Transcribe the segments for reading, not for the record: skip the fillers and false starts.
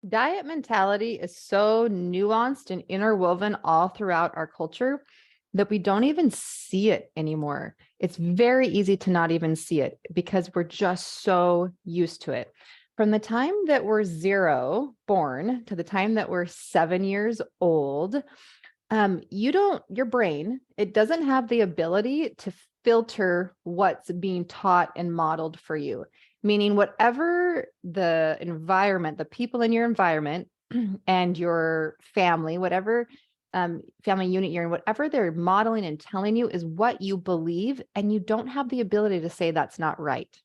Diet mentality is so nuanced and interwoven all throughout our culture that we don't even see it anymore. It's very easy to not even see it because we're just so used to it. From the time that we're zero born to the time that we're 7 years old, your brain, it doesn't have the ability to filter what's being taught and modeled for you. Meaning, whatever the environment, the people in your environment and your family, whatever family unit you're in, whatever they're modeling and telling you is what you believe, and you don't have the ability to say that's not right.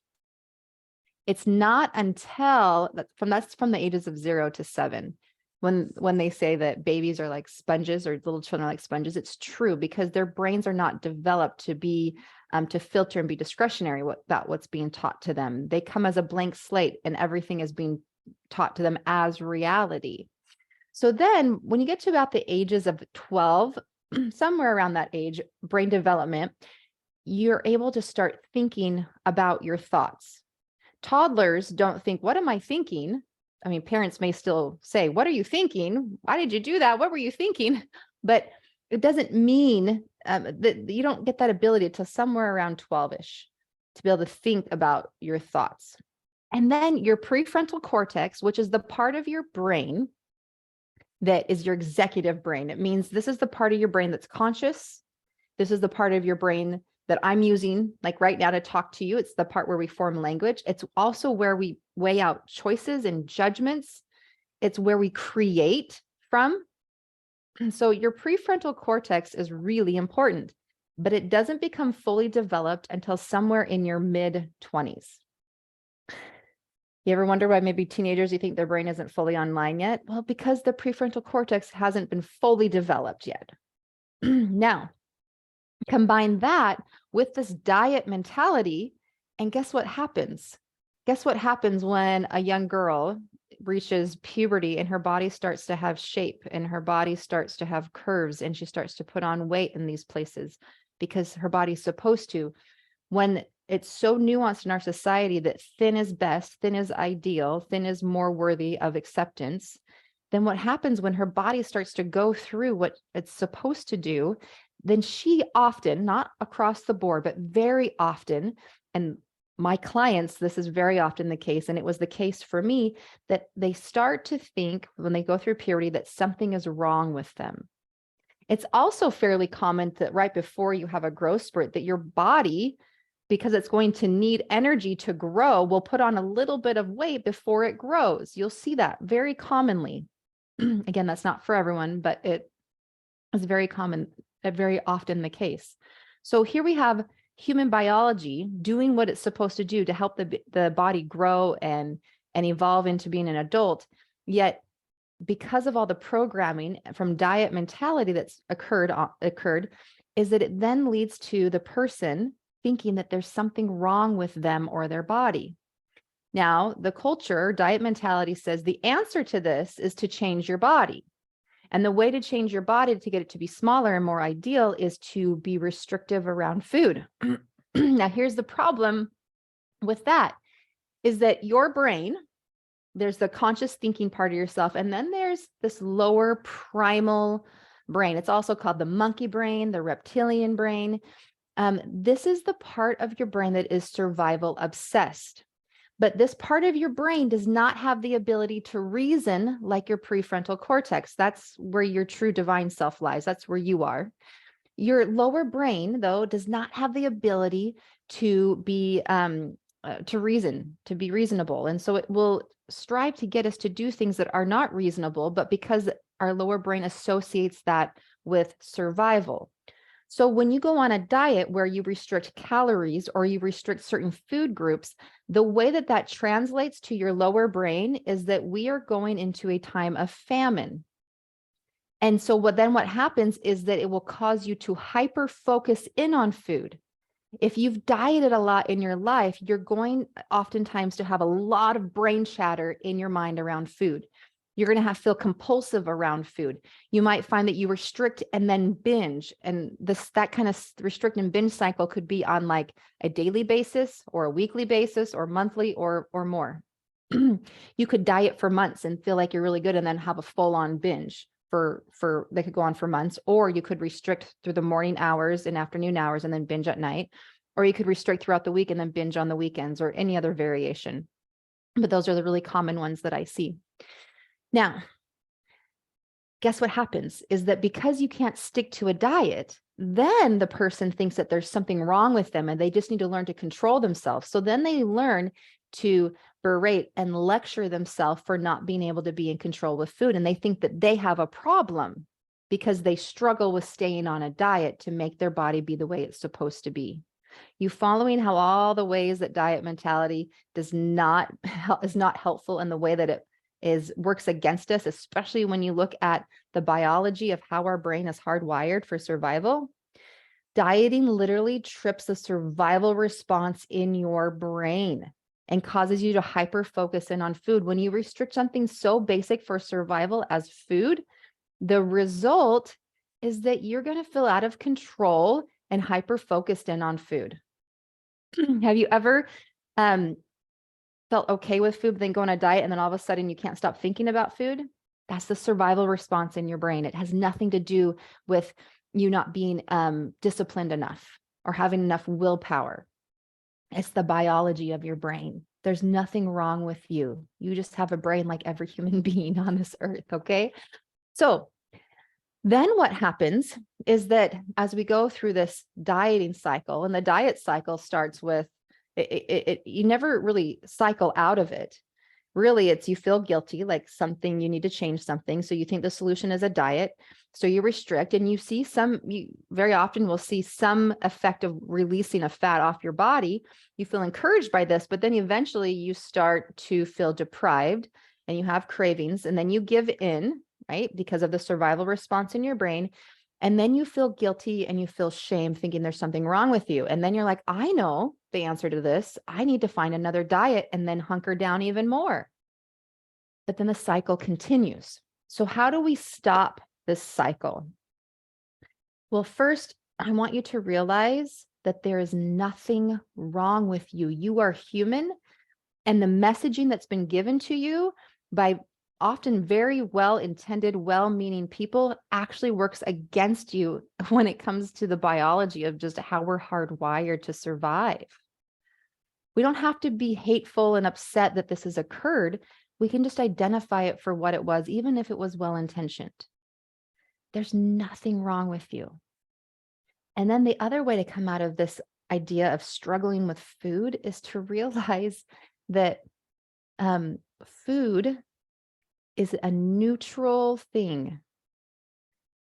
It's not until that's from the ages of 0 to 7. When they say that babies are like sponges or little children are like sponges, it's true because their brains are not developed to be to filter and be discretionary about what's being taught to them. They come as a blank slate and everything is being taught to them as reality. So then when you get to about the ages of 12, somewhere around that age, brain development, you're able to start thinking about your thoughts. Toddlers don't think, what am I thinking? I mean, parents may still say, what are you thinking? Why did you do that? What were you thinking? But it doesn't mean that you don't get that ability until somewhere around 12-ish to be able to think about your thoughts. And then your prefrontal cortex, which is the part of your brain that is your executive brain. It means this is the part of your brain that's conscious. This is the part of your brain that I'm using like right now to talk to you. It's the part where we form language. It's also where we weigh out choices and judgments. It's where we create from. And so your prefrontal cortex is really important, but it doesn't become fully developed until somewhere in your mid 20s. You ever wonder why maybe teenagers, you think their brain isn't fully online yet? Well, because the prefrontal cortex hasn't been fully developed yet. Now, combine that with this diet mentality, and guess what happens? Guess what happens when a young girl reaches puberty and her body starts to have shape and her body starts to have curves and she starts to put on weight in these places because her body's supposed to. When it's so nuanced in our society that thin is best, thin is ideal, thin is more worthy of acceptance, then what happens when her body starts to go through what it's supposed to do, then she often, not across the board, but very often, and my clients, this is very often the case, and it was the case for me, that they start to think when they go through puberty that something is wrong with them. It's also fairly common that right before you have a growth spurt, that your body, because it's going to need energy to grow, will put on a little bit of weight before it grows. You'll see that very commonly. Again, that's not for everyone, but it is very common, very often the case. So here we have human biology doing what it's supposed to do to help the body grow and evolve into being an adult. Yet, because of all the programming from diet mentality that's occurred, is that it then leads to the person thinking that there's something wrong with them or their body. Now, the culture, diet mentality says the answer to this is to change your body. And the way to change your body to get it to be smaller and more ideal is to be restrictive around food. Now, here's the problem with that is that your brain, there's the conscious thinking part of yourself, and then there's this lower primal brain. It's also called the monkey brain, the reptilian brain. This is the part of your brain that is survival obsessed. But this part of your brain does not have the ability to reason like your prefrontal cortex. That's where your true divine self lies. That's where you are. Your lower brain, though, does not have the ability to be to reason, to be reasonable. And so it will strive to get us to do things that are not reasonable, but because our lower brain associates that with survival. So when you go on a diet where you restrict calories or you restrict certain food groups, the way that that translates to your lower brain is that we are going into a time of famine. And so what happens is that it will cause you to hyper focus in on food. If you've dieted a lot in your life, you're going oftentimes to have a lot of brain chatter in your mind around food. You're going to feel compulsive around food. You might find that you restrict and then binge. And that kind of restrict and binge cycle could be on like a daily basis or a weekly basis or monthly or more. You could diet for months and feel like you're really good and then have a full-on binge for they could go on for months, or you could restrict through the morning hours and afternoon hours and then binge at night, or you could restrict throughout the week and then binge on the weekends, or any other variation. But those are the really common ones that I see. Now, guess what happens is that because you can't stick to a diet, then the person thinks that there's something wrong with them and they just need to learn to control themselves. So then they learn to berate and lecture themselves for not being able to be in control with food. And they think that they have a problem because they struggle with staying on a diet to make their body be the way it's supposed to be. You following how all the ways that diet mentality is not helpful in the way that it works against us, especially when you look at the biology of how our brain is hardwired for survival. Dieting literally trips the survival response in your brain and causes you to hyper focus in on food. When you restrict something so basic for survival as food, the result is that you're going to feel out of control and hyper focused in on food. Have you ever felt okay with food, then go on a diet, and then all of a sudden you can't stop thinking about food? That's the survival response in your brain. It has nothing to do with you not being disciplined enough or having enough willpower. It's the biology of your brain. There's nothing wrong with you. You just have a brain like every human being on this earth, okay? So then what happens is that as we go through this dieting cycle, and the diet cycle starts with, you never really cycle out of it. Really, it's you feel guilty, like something, you need to change something. So you think the solution is a diet. So you restrict, and you very often will see some effect of releasing of fat off your body. You feel encouraged by this, but then eventually you start to feel deprived and you have cravings, and then you give in, right? Because of the survival response in your brain. And then you feel guilty and you feel shame, thinking there's something wrong with you. And then you're like, I know the answer to this. I need to find another diet, and then hunker down even more. But then the cycle continues. So how do we stop this cycle? Well, first, I want you to realize that there is nothing wrong with you. You are human, and the messaging that's been given to you by often very well-intended, well-meaning people actually works against you when it comes to the biology of just how we're hardwired to survive. We don't have to be hateful and upset that this has occurred. We can just identify it for what it was, even if it was well-intentioned. There's nothing wrong with you. And then the other way to come out of this idea of struggling with food is to realize that food is a neutral thing.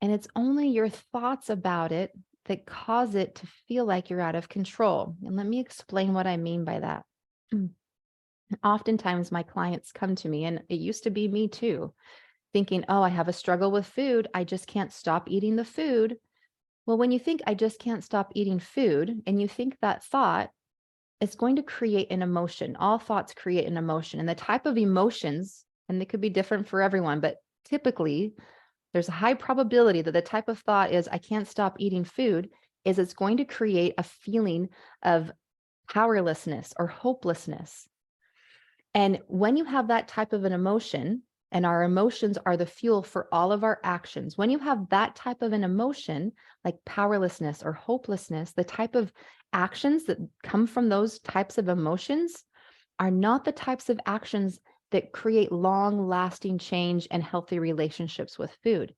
And it's only your thoughts about it that cause it to feel like you're out of control. And let me explain what I mean by that. Oftentimes my clients come to me, and it used to be me too, thinking, oh, I have a struggle with food. I just can't stop eating the food. Well, when you think I just can't stop eating food, and you think that thought, it's going to create an emotion. All thoughts create an emotion, and the type of emotions, and they could be different for everyone, but typically there's a high probability that the type of thought is, I can't stop eating food, is it's going to create a feeling of powerlessness or hopelessness. And when you have that type of an emotion, and our emotions are the fuel for all of our actions, when you have that type of an emotion, like powerlessness or hopelessness, the type of actions that come from those types of emotions are not the types of actions that create long-lasting change and healthy relationships with food.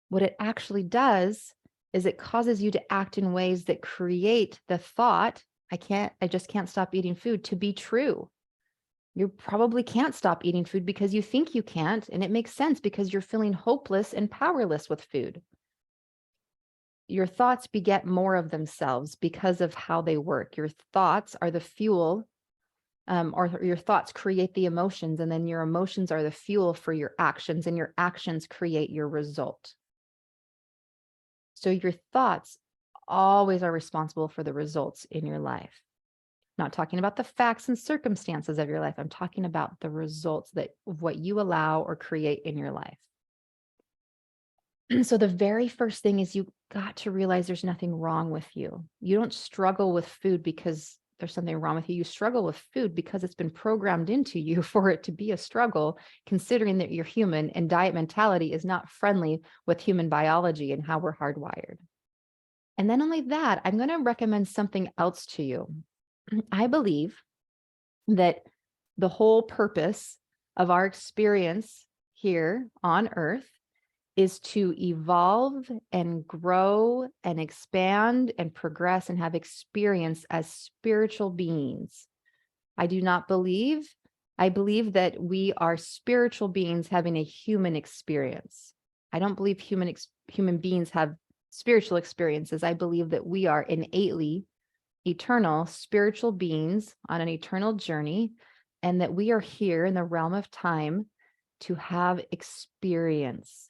What it actually does is it causes you to act in ways that create the thought, I just can't stop eating food, to be true. You probably can't stop eating food because you think you can't, and it makes sense because you're feeling hopeless and powerless with food. Your thoughts beget more of themselves because of how they work. Your thoughts are the fuel, or your thoughts create the emotions, and then your emotions are the fuel for your actions, and your actions create your result. So your thoughts always are responsible for the results in your life. I'm not talking about the facts and circumstances of your life. I'm talking about the results of what you allow or create in your life. So the very first thing is you got to realize there's nothing wrong with you. You don't struggle with food because there's something wrong with you. You struggle with food because it's been programmed into you for it to be a struggle, considering that you're human and diet mentality is not friendly with human biology and how we're hardwired. And then only that, I'm going to recommend something else to you. I believe that the whole purpose of our experience here on Earth is to evolve and grow and expand and progress and have experience as spiritual beings. I believe that we are spiritual beings having a human experience. I don't believe human beings have spiritual experiences. I believe that we are innately eternal spiritual beings on an eternal journey, and that we are here in the realm of time to have experience,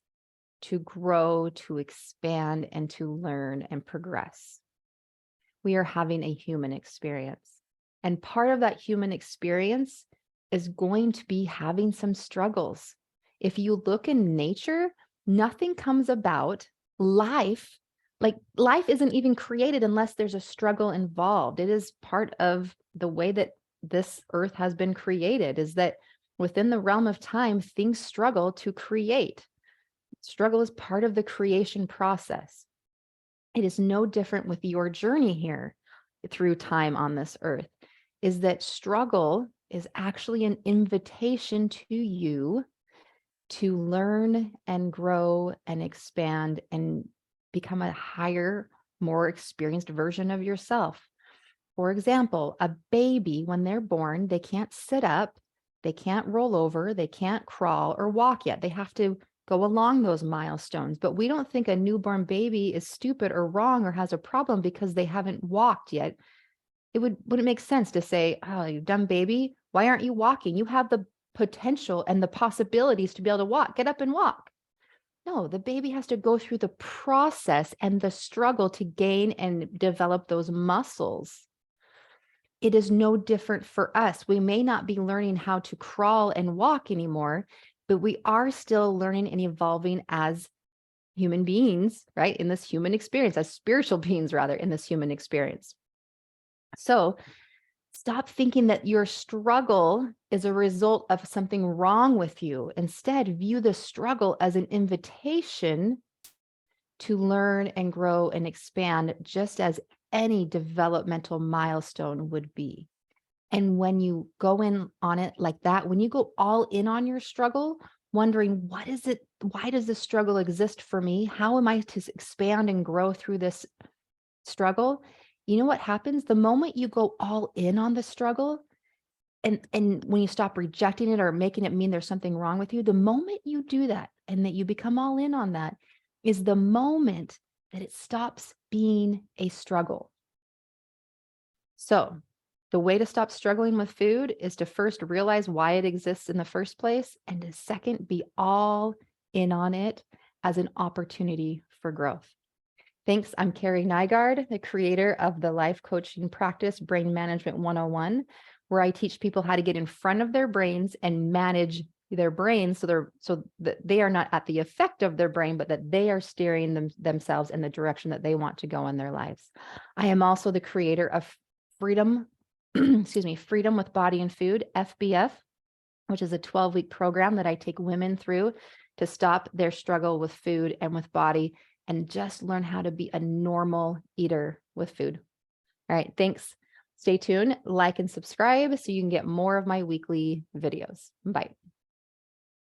to grow, to expand, and to learn and progress. We are having a human experience. And part of that human experience is going to be having some struggles. If you look in nature, nothing comes about life. Like life isn't even created unless there's a struggle involved. It is part of the way that this earth has been created, is that within the realm of time, things struggle to create. Struggle is part of the creation process. It is no different with your journey here through time on this earth, is that struggle is actually an invitation to you to learn and grow and expand and become a higher, more experienced version of yourself. For example, a baby, when they're born, they can't sit up, they can't roll over, they can't crawl or walk yet. They have to go along those milestones. But we don't think a newborn baby is stupid or wrong or has a problem because they haven't walked yet. It wouldn't make sense to say, oh, you dumb baby, why aren't you walking? You have the potential and the possibilities to be able to walk. Get up and walk. No, the baby has to go through the process and the struggle to gain and develop those muscles. It is no different for us. We may not be learning how to crawl and walk anymore, but we are still learning and evolving as human beings, right? In this human experience, as spiritual beings, rather, in this human experience. So stop thinking that your struggle is a result of something wrong with you. Instead, view the struggle as an invitation to learn and grow and expand, just as any developmental milestone would be. And when you go in on it like that, when you go all in on your struggle, wondering, what is it? Why does this struggle exist for me? How am I to expand and grow through this struggle? You know what happens? The moment you go all in on the struggle, and when you stop rejecting it or making it mean there's something wrong with you, the moment you do that and that you become all in on that is the moment that it stops being a struggle. So the way to stop struggling with food is to first realize why it exists in the first place, and to second, be all in on it as an opportunity for growth. Thanks. I'm Carrie Nygaard, the creator of the life coaching practice Brain Management 101, where I teach people how to get in front of their brains and manage their brains so that they are not at the effect of their brain, but that they are steering themselves in the direction that they want to go in their lives. I am also the creator of Freedom, Freedom with Body and Food, FBF, which is a 12-week program that I take women through to stop their struggle with food and with body and just learn how to be a normal eater with food. All right, thanks. Stay tuned, like and subscribe so you can get more of my weekly videos. Bye.